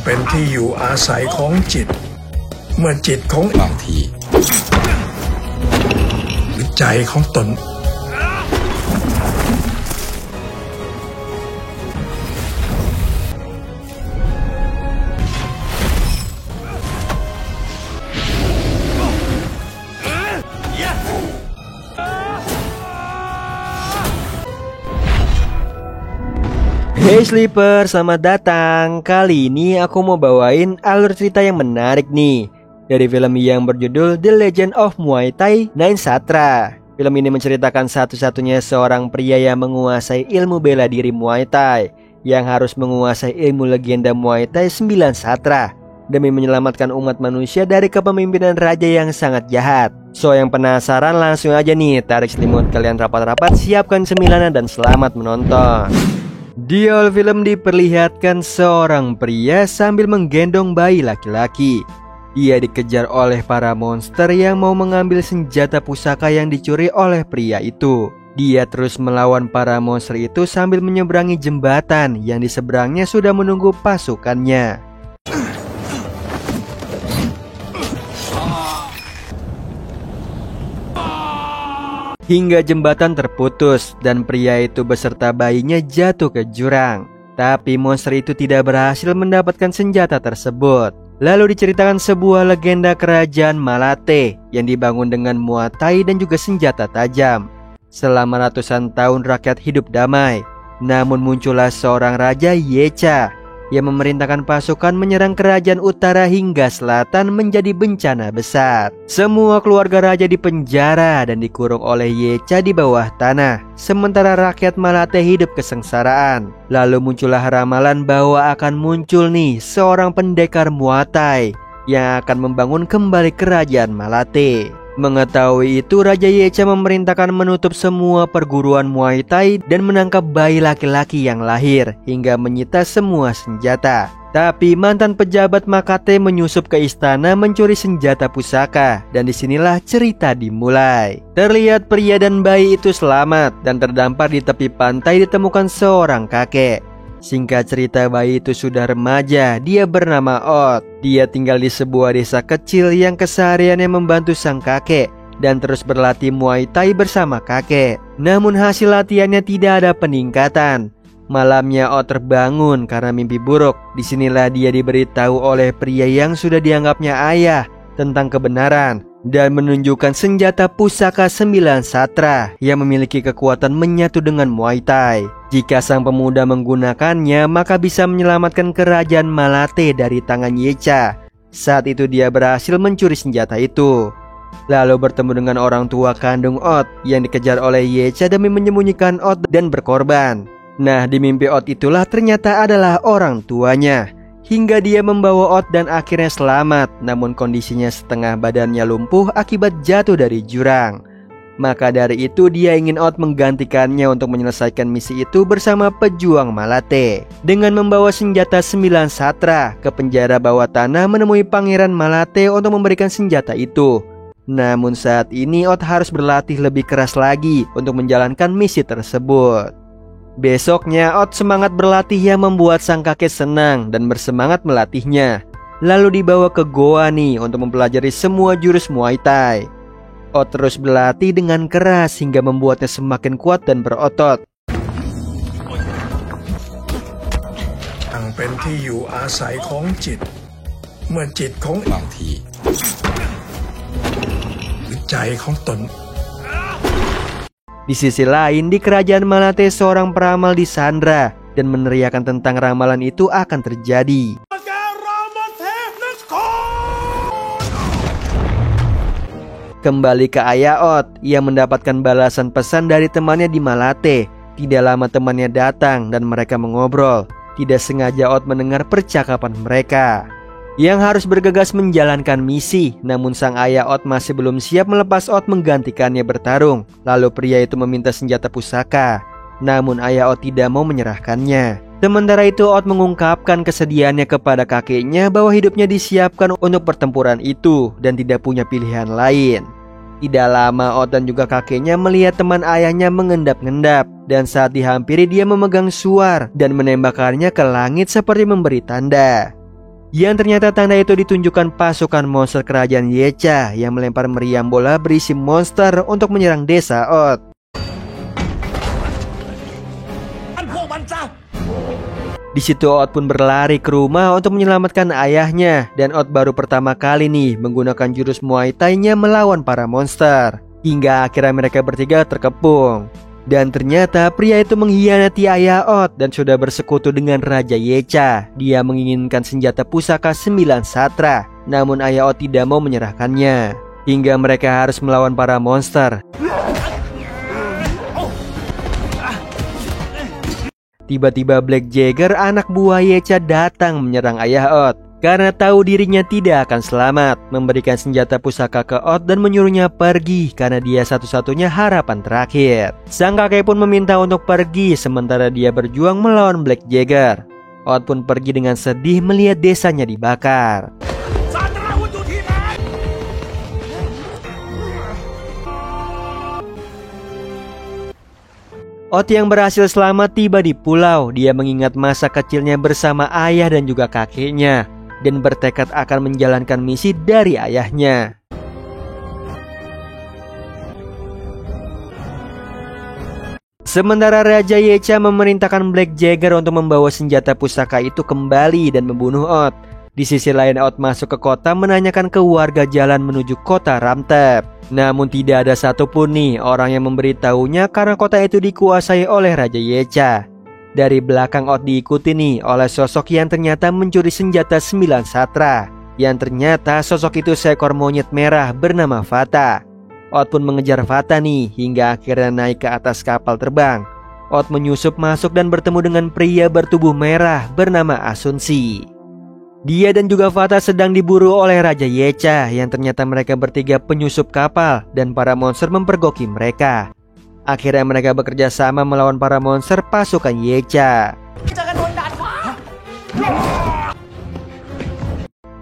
เป็นที่อยู่อาศัยของจิตเมื่อจิตของบางทีหรือใจของตนHey Sleeper, selamat datang. Kali ini aku mau bawain alur cerita yang menarik nih dari film yang berjudul The Legend of Muay Thai Nine Satra. Film ini menceritakan satu-satunya seorang pria yang menguasai ilmu bela diri Muay Thai yang harus menguasai ilmu legenda Muay Thai 9 Satra demi menyelamatkan umat manusia dari kepemimpinan raja yang sangat jahat. So yang penasaran langsung aja nih, tarik selimut kalian rapat-rapat, siapkan cemilan dan selamat menonton. Di awal film diperlihatkan seorang pria sambil menggendong bayi laki-laki. Ia dikejar oleh para monster yang mau mengambil senjata pusaka yang dicuri oleh pria itu. Dia terus melawan para monster itu sambil menyeberangi jembatan yang di seberangnya sudah menunggu pasukannya. Hingga jembatan terputus dan pria itu beserta bayinya jatuh ke jurang. Tapi monster itu tidak berhasil mendapatkan senjata tersebut. Lalu diceritakan sebuah legenda kerajaan Malate yang dibangun dengan Muay Thai dan juga senjata tajam. Selama ratusan tahun rakyat hidup damai. Namun muncullah seorang raja Yecha yang memerintahkan pasukan menyerang kerajaan utara hingga selatan menjadi bencana besar. Semua keluarga raja dipenjara dan dikurung oleh Yecha di bawah tanah. Sementara rakyat Malate hidup kesengsaraan. Lalu muncullah ramalan bahwa akan muncul nih seorang pendekar Muay Thai yang akan membangun kembali kerajaan Malate. Mengetahui itu, Raja Yecha memerintahkan menutup semua perguruan Muay Thai dan menangkap bayi laki-laki yang lahir hingga menyita semua senjata. Tapi mantan pejabat Makate menyusup ke istana mencuri senjata pusaka dan disinilah cerita dimulai. Terlihat pria dan bayi itu selamat dan terdampar di tepi pantai ditemukan seorang kakek. Singkat cerita, bayi itu sudah remaja. Dia bernama Ot. Dia tinggal di sebuah desa kecil yang kesehariannya membantu sang kakek dan terus berlatih Muay Thai bersama kakek. Namun hasil latihannya tidak ada peningkatan. Malamnya Ot terbangun karena mimpi buruk. Disinilah dia diberitahu oleh pria yang sudah dianggapnya ayah tentang kebenaran dan menunjukkan senjata pusaka 9 Satra yang memiliki kekuatan menyatu dengan Muay Thai. Jika sang pemuda menggunakannya, maka bisa menyelamatkan kerajaan Malate dari tangan Yecha. Saat itu dia berhasil mencuri senjata itu. Lalu bertemu dengan orang tua kandung Ot yang dikejar oleh Yecha demi menyembunyikan Ot dan berkorban. Nah, di mimpi Ot itulah ternyata adalah orang tuanya. Hingga dia membawa Ot dan akhirnya selamat. Namun kondisinya setengah badannya lumpuh akibat jatuh dari jurang. Maka dari itu dia ingin Ot menggantikannya untuk menyelesaikan misi itu bersama pejuang Malate. Dengan membawa senjata 9 Satra ke penjara bawah tanah menemui Pangeran Malate untuk memberikan senjata itu. Namun saat ini Ot harus berlatih lebih keras lagi untuk menjalankan misi tersebut. Besoknya Ot semangat berlatih yang membuat sang kakek senang dan bersemangat melatihnya. Lalu dibawa ke goa nih untuk mempelajari semua jurus Muay Thai. Ot terus berlatih dengan keras hingga membuatnya semakin kuat dan berotot. ตั้งเป็นที่อยู่อาศัยของจิตเมื่อจิตของบางที หรือใจของตน Di sisi lain, di kerajaan Malate seorang peramal disandra dan meneriakan tentang ramalan itu akan terjadi. Kembali ke ayah Ot, ia mendapatkan balasan pesan dari temannya di Malate. Tidak lama temannya datang dan mereka mengobrol. Tidak sengaja Ot mendengar percakapan mereka yang harus bergegas menjalankan misi. Namun sang ayah Ot masih belum siap melepas Ot menggantikannya bertarung. Lalu pria itu meminta senjata pusaka. Namun ayah Ot tidak mau menyerahkannya. Sementara itu Ot mengungkapkan kesedihannya kepada kakeknya bahwa hidupnya disiapkan untuk pertempuran itu dan tidak punya pilihan lain. Tidak lama Ot dan juga kakeknya melihat teman ayahnya mengendap-endap. Dan saat dihampiri dia memegang suar dan menembakkannya ke langit seperti memberi tanda. Yang ternyata tanda itu ditunjukkan pasukan monster kerajaan Yecha yang melempar meriam bola berisi monster untuk menyerang desa Oth. Di situ Oth pun berlari ke rumah untuk menyelamatkan ayahnya, dan Oth baru pertama kali nih menggunakan jurus Muay Thai-nya melawan para monster. Hingga akhirnya mereka bertiga terkepung. Dan ternyata pria itu mengkhianati ayah Oth dan sudah bersekutu dengan Raja Yecha. Dia menginginkan senjata pusaka 9 satra, namun ayah Oth tidak mau menyerahkannya. Hingga mereka harus melawan para monster. Tiba-tiba Black Jagger, anak buah Yecha, datang menyerang ayah Oth. Karena tahu dirinya tidak akan selamat, memberikan senjata pusaka ke Oth dan menyuruhnya pergi karena dia satu-satunya harapan terakhir. Sang kakek pun meminta untuk pergi sementara dia berjuang melawan Black Jagger. Oth pun pergi dengan sedih melihat desanya dibakar. Oth yang berhasil selamat tiba di pulau. Dia mengingat masa kecilnya bersama ayah dan juga kakeknya, dan bertekad akan menjalankan misi dari ayahnya. Sementara Raja Yecha memerintahkan Black Jagger untuk membawa senjata pusaka itu kembali dan membunuh Oth. Di sisi lain Oth masuk ke kota menanyakan ke warga jalan menuju kota Ramtep. Namun tidak ada satupun nih orang yang memberitahunya karena kota itu dikuasai oleh Raja Yecha. Dari belakang Oth diikuti nih oleh sosok yang ternyata mencuri senjata 9 satra. Yang ternyata sosok itu seekor monyet merah bernama Fata. Oth pun mengejar Fata nih hingga akhirnya naik ke atas kapal terbang. Oth menyusup masuk dan bertemu dengan pria bertubuh merah bernama Asunsi. Dia dan juga Fata sedang diburu oleh Raja Yecha yang ternyata mereka bertiga penyusup kapal dan para monster mempergoki mereka. Akhirnya mereka bekerja sama melawan para monster pasukan Yecha.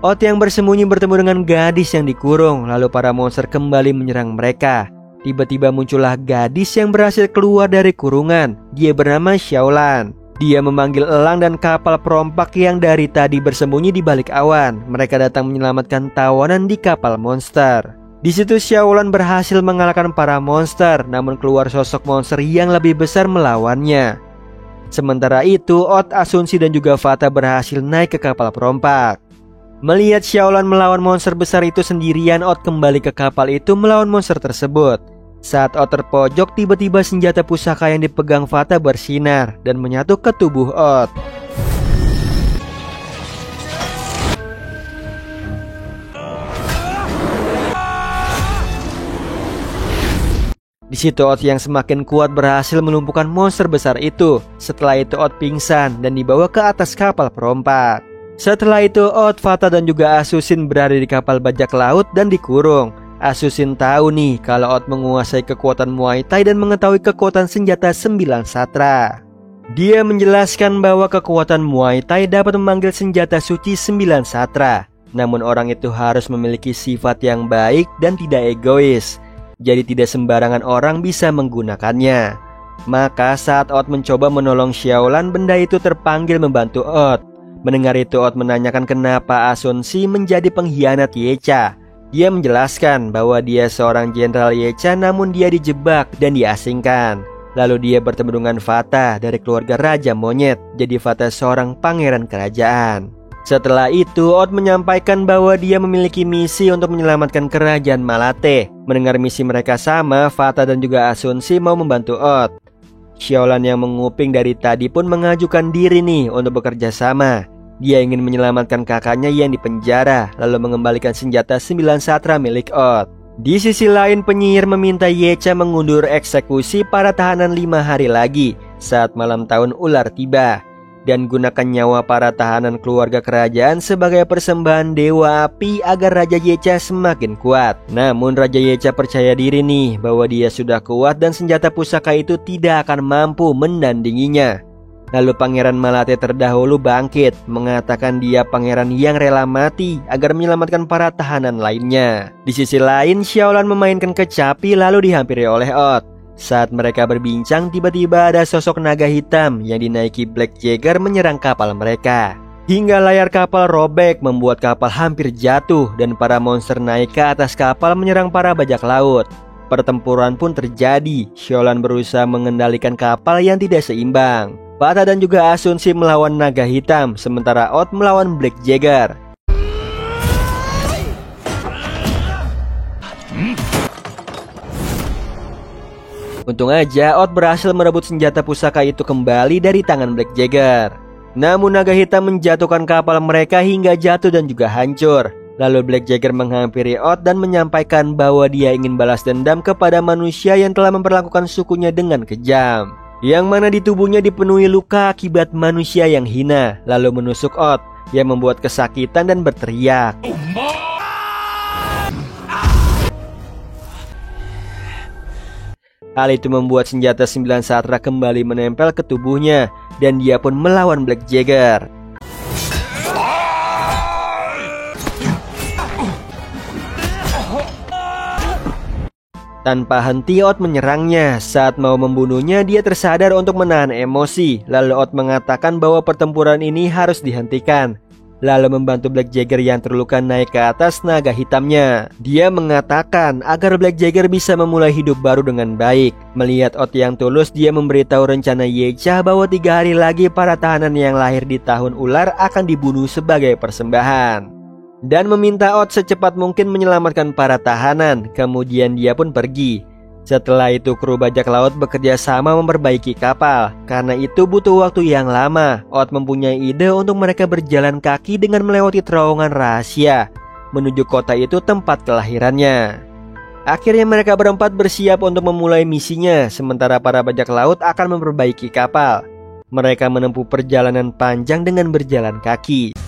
Oth yang bersembunyi bertemu dengan gadis yang dikurung, lalu para monster kembali menyerang mereka. Tiba-tiba muncullah gadis yang berhasil keluar dari kurungan. Dia bernama Xiaolan. Dia memanggil elang dan kapal perompak yang dari tadi bersembunyi di balik awan. Mereka datang menyelamatkan tawanan di kapal monster. Di situ Xiaolan berhasil mengalahkan para monster, namun keluar sosok monster yang lebih besar melawannya. Sementara itu, Oth, Asunsi dan juga Fata berhasil naik ke kapal perompak. Melihat Xiaolan melawan monster besar itu sendirian, Oth kembali ke kapal itu melawan monster tersebut. Saat Oth terpojok, tiba-tiba senjata pusaka yang dipegang Fata bersinar dan menyatu ke tubuh Oth. Di situ Oth yang semakin kuat berhasil melumpuhkan monster besar itu. Setelah itu Oth pingsan dan dibawa ke atas kapal perompak. Setelah itu Oth, Fata dan juga Asusin berada di kapal bajak laut dan dikurung. Asusin tahu nih kalau Oth menguasai kekuatan Muay Thai dan mengetahui kekuatan senjata 9 satra. Dia menjelaskan bahwa kekuatan Muay Thai dapat memanggil senjata suci 9 satra. Namun orang itu harus memiliki sifat yang baik dan tidak egois. Jadi tidak sembarangan orang bisa menggunakannya. Maka saat Oth mencoba menolong Xiaolan, benda itu terpanggil membantu Oth. Mendengar itu Oth menanyakan kenapa Asunsi menjadi pengkhianat Yecha. Dia menjelaskan bahwa dia seorang jenderal Yecha namun dia dijebak dan diasingkan. Lalu dia bertemu dengan Fata dari keluarga Raja Monyet. Jadi Fata seorang pangeran kerajaan. Setelah itu Oth menyampaikan bahwa dia memiliki misi untuk menyelamatkan kerajaan Malate. Mendengar misi mereka sama, Fata dan juga Asunsi mau membantu Oth. Xiaolan yang menguping dari tadi pun mengajukan diri nih untuk bekerja sama. Dia ingin menyelamatkan kakaknya yang dipenjara, lalu mengembalikan senjata 9 satra milik Oth. Di sisi lain, penyihir meminta Yecha mengundur eksekusi para tahanan 5 hari lagi saat malam tahun ular tiba, dan gunakan nyawa para tahanan keluarga kerajaan sebagai persembahan dewa api agar Raja Yecha semakin kuat. Namun Raja Yecha percaya diri nih bahwa dia sudah kuat dan senjata pusaka itu tidak akan mampu menandinginya. Lalu Pangeran Malate terdahulu bangkit, mengatakan dia pangeran yang rela mati agar menyelamatkan para tahanan lainnya. Di sisi lain, Xiaolan memainkan kecapi lalu dihampiri oleh Oth. Saat mereka berbincang, tiba-tiba ada sosok naga hitam yang dinaiki Black Jagger menyerang kapal mereka. Hingga layar kapal robek membuat kapal hampir jatuh dan para monster naik ke atas kapal menyerang para bajak laut. Pertempuran pun terjadi. Xiaolan berusaha mengendalikan kapal yang tidak seimbang. Fata dan juga Asunsi melawan naga hitam, sementara Odd melawan Black Jagger. Untung aja Odd berhasil merebut senjata pusaka itu kembali dari tangan Black Jagger. Namun naga hitam menjatuhkan kapal mereka hingga jatuh dan juga hancur. Lalu Black Jagger menghampiri Odd dan menyampaikan bahwa dia ingin balas dendam kepada manusia yang telah memperlakukan sukunya dengan kejam. Yang mana di tubuhnya dipenuhi luka akibat manusia yang hina. Lalu menusuk Odd yang membuat kesakitan dan berteriak. Hal itu membuat senjata 9 satra kembali menempel ke tubuhnya dan dia pun melawan Black Jagger. Tanpa henti Odd menyerangnya. Saat mau membunuhnya dia tersadar untuk menahan emosi. Lalu Odd mengatakan bahwa pertempuran ini harus dihentikan. Lalu membantu Black Jagger yang terluka naik ke atas naga hitamnya. Dia mengatakan agar Black Jagger bisa memulai hidup baru dengan baik. Melihat Odd yang tulus, dia memberitahu rencana Yecha bahwa 3 hari lagi para tahanan yang lahir di tahun ular akan dibunuh sebagai persembahan. Dan meminta Odd secepat mungkin menyelamatkan para tahanan. Kemudian dia pun pergi. Setelah itu kru bajak laut bekerja sama memperbaiki kapal. Karena itu butuh waktu yang lama. Odd mempunyai ide untuk mereka berjalan kaki dengan melewati terowongan rahasia menuju kota itu tempat kelahirannya. Akhirnya mereka berempat bersiap untuk memulai misinya. Sementara para bajak laut akan memperbaiki kapal. Mereka menempuh perjalanan panjang dengan berjalan kaki.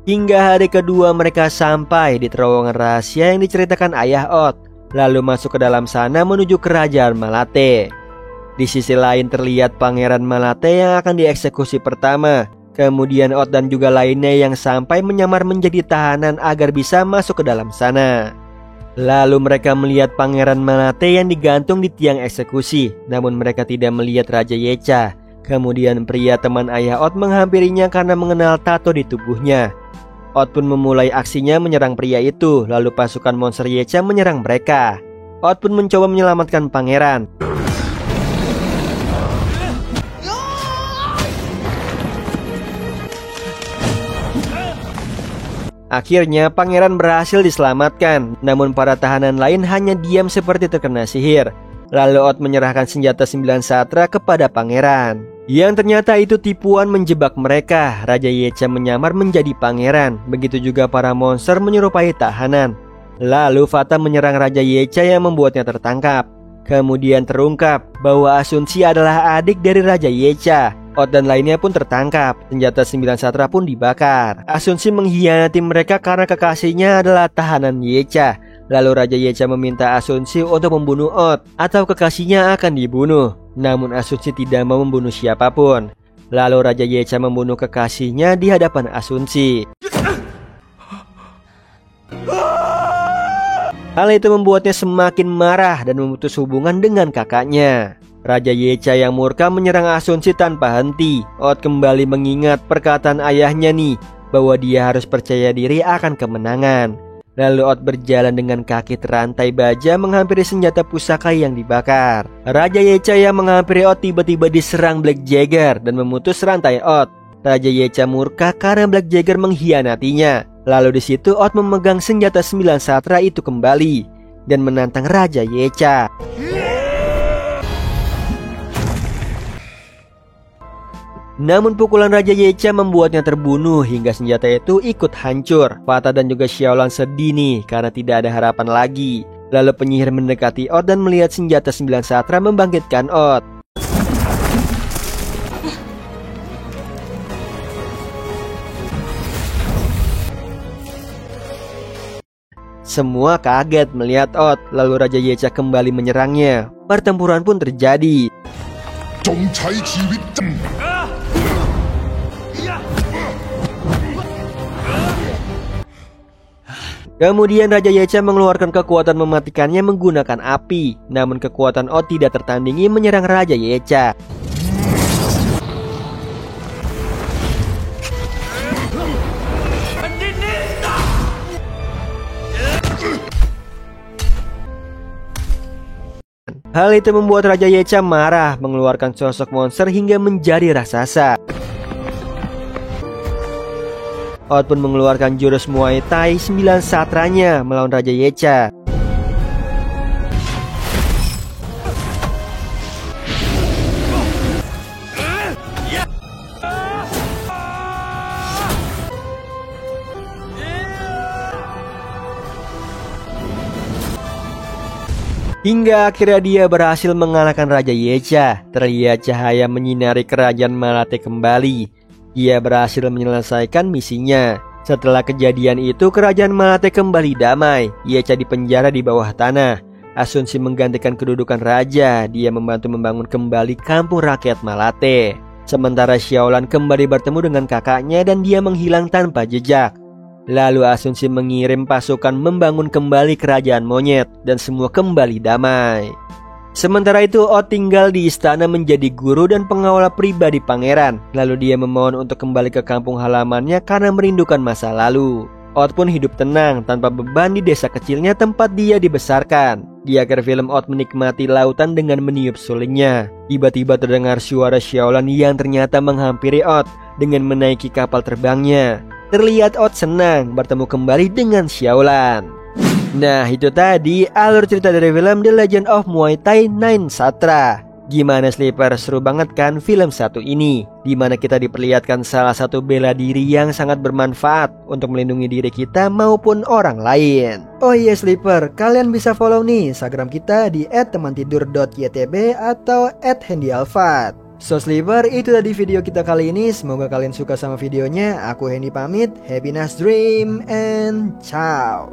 Hingga hari kedua mereka sampai di terowongan rahasia yang diceritakan ayah Odd. Lalu masuk ke dalam sana menuju kerajaan Malate. Di sisi lain terlihat Pangeran Malate yang akan dieksekusi pertama. Kemudian Odd dan juga lainnya yang sampai menyamar menjadi tahanan agar bisa masuk ke dalam sana. Lalu mereka melihat Pangeran Malate yang digantung di tiang eksekusi. Namun mereka tidak melihat Raja Yecha. Kemudian pria teman ayah Odd menghampirinya karena mengenal tato di tubuhnya. Odd pun memulai aksinya menyerang pria itu. Lalu pasukan monster Yecha menyerang mereka. Odd pun mencoba menyelamatkan pangeran. Akhirnya pangeran berhasil diselamatkan. Namun para tahanan lain hanya diam seperti terkena sihir. Lalu Odd menyerahkan senjata 9 satra kepada pangeran. Yang ternyata itu tipuan menjebak mereka. Raja Yecha menyamar menjadi pangeran. Begitu juga para monster menyerupai tahanan. Lalu Fata menyerang Raja Yecha yang membuatnya tertangkap. Kemudian terungkap bahwa Asunsi adalah adik dari Raja Yecha. Odd dan lainnya pun tertangkap. Senjata 9 satra pun dibakar. Asunsi mengkhianati mereka karena kekasihnya adalah tahanan Yecha. Lalu Raja Yecha meminta Asunsi untuk membunuh Odd atau kekasihnya akan dibunuh. Namun Asunsi tidak mau membunuh siapapun. Lalu Raja Yecha membunuh kekasihnya di hadapan Asunsi. Hal itu membuatnya semakin marah dan memutus hubungan dengan kakaknya. Raja Yecha yang murka menyerang Asunsi tanpa henti. Odd kembali mengingat perkataan ayahnya nih, bahwa dia harus percaya diri akan kemenangan. Lalu Odd berjalan dengan kaki terantai baja menghampiri senjata pusaka yang dibakar. Raja Yecha yang menghampiri Odd tiba-tiba diserang Black Jagger dan memutus rantai Odd. Raja Yecha murka karena Black Jagger mengkhianatinya. Lalu di situ Odd memegang senjata 9 satra itu kembali dan menantang Raja Yecha. Namun pukulan Raja Yecha membuatnya terbunuh hingga senjata itu ikut hancur. Fata dan juga Xiaolan sedih nih karena tidak ada harapan lagi. Lalu penyihir mendekati Odd dan melihat senjata 9 satra membangkitkan Odd. Semua kaget melihat Odd. Lalu Raja Yecha kembali menyerangnya. Pertempuran pun terjadi. Kemudian Raja Yecha mengeluarkan kekuatan mematikannya menggunakan api. Namun kekuatan Odd tidak tertandingi menyerang Raja Yecha. Hal itu membuat Raja Yecha marah, mengeluarkan sosok monster hingga menjadi raksasa. Out pun mengeluarkan jurus Muay Thai 9 satranya melawan Raja Yecha. Hingga akhirnya dia berhasil mengalahkan Raja Yecha. Terlihat cahaya menyinari kerajaan Malate kembali. Dia berhasil menyelesaikan misinya. Setelah kejadian itu, kerajaan Malate kembali damai. Yecha dipenjara di bawah tanah. Asunsi menggantikan kedudukan raja. Dia membantu membangun kembali kampung rakyat Malate. Sementara Xiaolan kembali bertemu dengan kakaknya dan dia menghilang tanpa jejak. Lalu Asunsi mengirim pasukan membangun kembali kerajaan monyet dan semua kembali damai. Sementara itu Out tinggal di istana menjadi guru dan pengawal pribadi pangeran. Lalu dia memohon untuk kembali ke kampung halamannya karena merindukan masa lalu. Out pun hidup tenang tanpa beban di desa kecilnya tempat dia dibesarkan. Di akhir film Out menikmati lautan dengan meniup sulingnya. Tiba-tiba terdengar suara Xiaolan yang ternyata menghampiri Out dengan menaiki kapal terbangnya. Terlihat Out senang bertemu kembali dengan Xiaolan. Nah, itu tadi alur cerita dari film The Legend of Muay Thai 9 Satra. Gimana Sleeper, seru banget kan film satu ini? Dimana kita diperlihatkan salah satu bela diri yang sangat bermanfaat untuk melindungi diri kita maupun orang lain. Oh iya Sleeper, kalian bisa follow nih Instagram kita di @temantidur.ytb atau @handyalfat. So Sleeper, itu tadi video kita kali ini. Semoga kalian suka sama videonya. Aku Hendy pamit. Happy nice dream and ciao.